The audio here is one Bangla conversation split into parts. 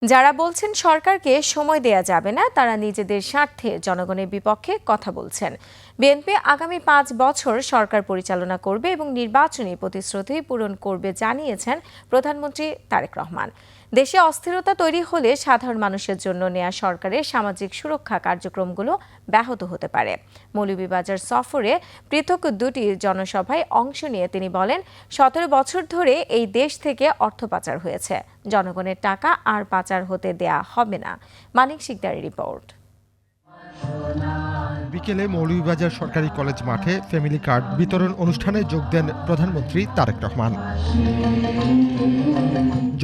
যারা বলছেন সরকারকে সময় দেয়া যাবে না তারা নিজেদের স্বার্থে জনগণের বিপক্ষে কথা বলছেন। বিএনপি আগামী ৫ বছর সরকার পরিচালনা করবে এবং নির্বাচনী প্রতিশ্রুতি পূরণ করবে জানিয়েছেন প্রধানমন্ত্রী তারেক রহমান। দেশে অস্থিরতা তৈরি হলে সাধারণ মানুষের জন্য নেয়া সরকারের সামাজিক সুরক্ষা কার্যক্রমগুলো ব্যাহত হতে পারে। মৌলভীবাজার সফরে পৃথক দুটি জনসভায় অংশ নিয়ে তিনি বলেন, ১৭ বছর ধরে এই দেশ থেকে অর্থ পাচার হয়েছে, জনগণের টাকা আর পাচার হতে দেয়া হবে না। মানিক শিকদারের রিপোর্ট। বিকেলে মৌলভীবাজার সরকারি কলেজ মাঠে ফ্যামিলি কার্ড বিতরণ অনুষ্ঠানে যোগ দেন প্রধানমন্ত্রী তারেক রহমান।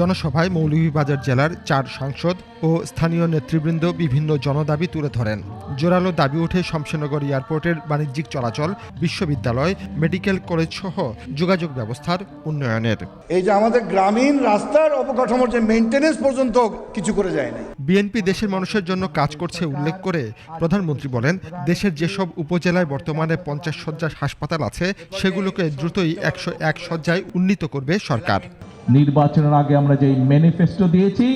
জনসভায় মৌলভীবাজার জেলার ৪ সাংসদ ও স্থানীয় নেতৃবৃন্দ বিভিন্ন জনদাবি তুলে ধরেন। জোরালো দাবি ওঠে শমশেরনগর এয়ারপোর্টের বাণিজ্যিক চলাচল, বিশ্ববিদ্যালয়, মেডিকেল কলেজ সহ যোগাযোগ ব্যবস্থার উন্নয়নের। এই যে আমাদের গ্রামীণ রাস্তার অবকাঠামোর যে মেইনটেনেন্স পর্যন্ত কিছু করে যায় না। বিএনপি দেশের মানুষের জন্য কাজ করছে উল্লেখ করে প্রধানমন্ত্রী বলেন, দেশের যেসব উপজেলায় বর্তমানে 50 শয্যার হাসপাতাল আছে সেগুলোকে দ্রুতই 101 শয্যায় উন্নীত করবে সরকার। নির্বাচনের আগে আমরা যে ম্যানিফেস্টো দিয়েছি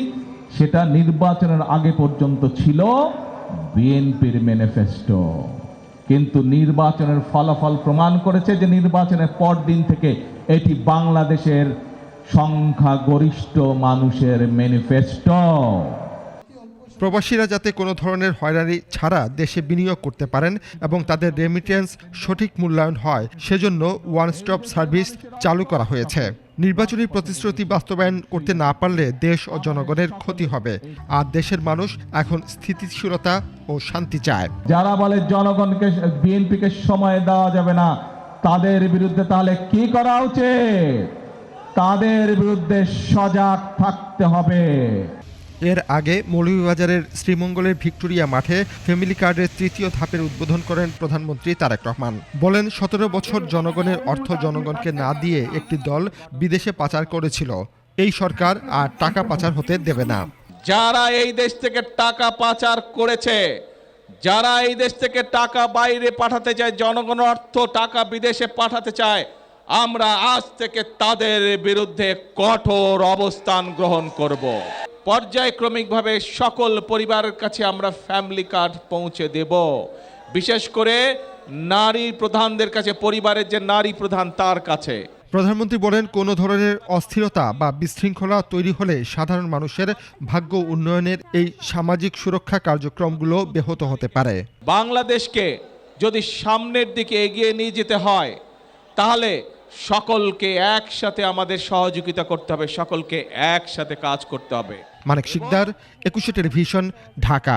সেটা নির্বাচনের আগে পর্যন্ত ছিল বিএনপির ম্যানিফেস্টো, কিন্তু নির্বাচনের ফলাফল প্রমাণ করেছে যে নির্বাচনের পর দিন থেকে এটি বাংলাদেশের সংখ্যাগরিষ্ঠ মানুষের ম্যানিফেস্টো। প্রবাসীরা যাতে কোনো ধরনের হয়রানি ছাড়া দেশে বিনিয়োগ করতে পারেন এবং তাদের রেমিটেন্স সঠিক মূল্যায়ন হয় সেজন্য ওয়ান স্টপ সার্ভিস চালু করা হয়েছে। নির্বাচনী প্রতিশ্রুতি বাস্তবায়ন করতে না পারলে দেশ ও জনগণের ক্ষতি হবে, আর দেশের মানুষ এখন স্থিতিশীলতা ও শান্তি চায়। যারা বলে জনগণকে বিএনপিকে সময় দেওয়া যাবে না, তাদের বিরুদ্ধে তাহলে কি করা উচিত? তাদের বিরুদ্ধে সজাগ থাকতে হবে। এর আগে মৌলভীবাজারের শ্রীমঙ্গলের ভিক্টোরিয়া মাঠে ফ্যামিলি কার্ডের ৩য় ধাপের উদ্বোধন করেন প্রধানমন্ত্রী তারেক রহমান। বলেন, ১৭ বছর জনগণের অর্থ জনগণকে না দিয়ে একটি দল বিদেশে পাচার করেছিল। এই সরকার আর টাকা পাচার হতে দেবে না। যারা এই দেশ থেকে টাকা পাচার করেছে, যারা এই দেশ থেকে টাকা বাইরে পাঠাতে চায়, জনগণের অর্থ টাকা বিদেশে পাঠাতে চায়, আমরা আজ থেকে তাদের বিরুদ্ধে কঠোর অবস্থান গ্রহণ করব। পর্যায়ক্রমিকভাবে সকল পরিবারের কাছে আমরা ফ্যামিলি কার্ড পৌঁছে দেব। বিশেষ করে নারী প্রধানদের কাছে, পরিবারের যে নারী প্রধান তার কাছে। প্রধানমন্ত্রী বলেন, কোনো ধরনের অস্থিরতা বা বিশৃঙ্খলা তৈরি হলে সাধারণ মানুষের ভাগ্য উন্নয়নের এই সামাজিক সুরক্ষা কার্যক্রমগুলো ব্যাহত হতে পারে। বাংলাদেশকে যদি সামনের দিকে এগিয়ে নিয়ে যেতে হয় তাহলে সকলকে একসাথে আমাদের সহযোগিতা করতে হবে, সকলকে একসাথে কাজ করতে হবে। মানিক শিকদার, ২১ টেলিভিশন, ঢাকা।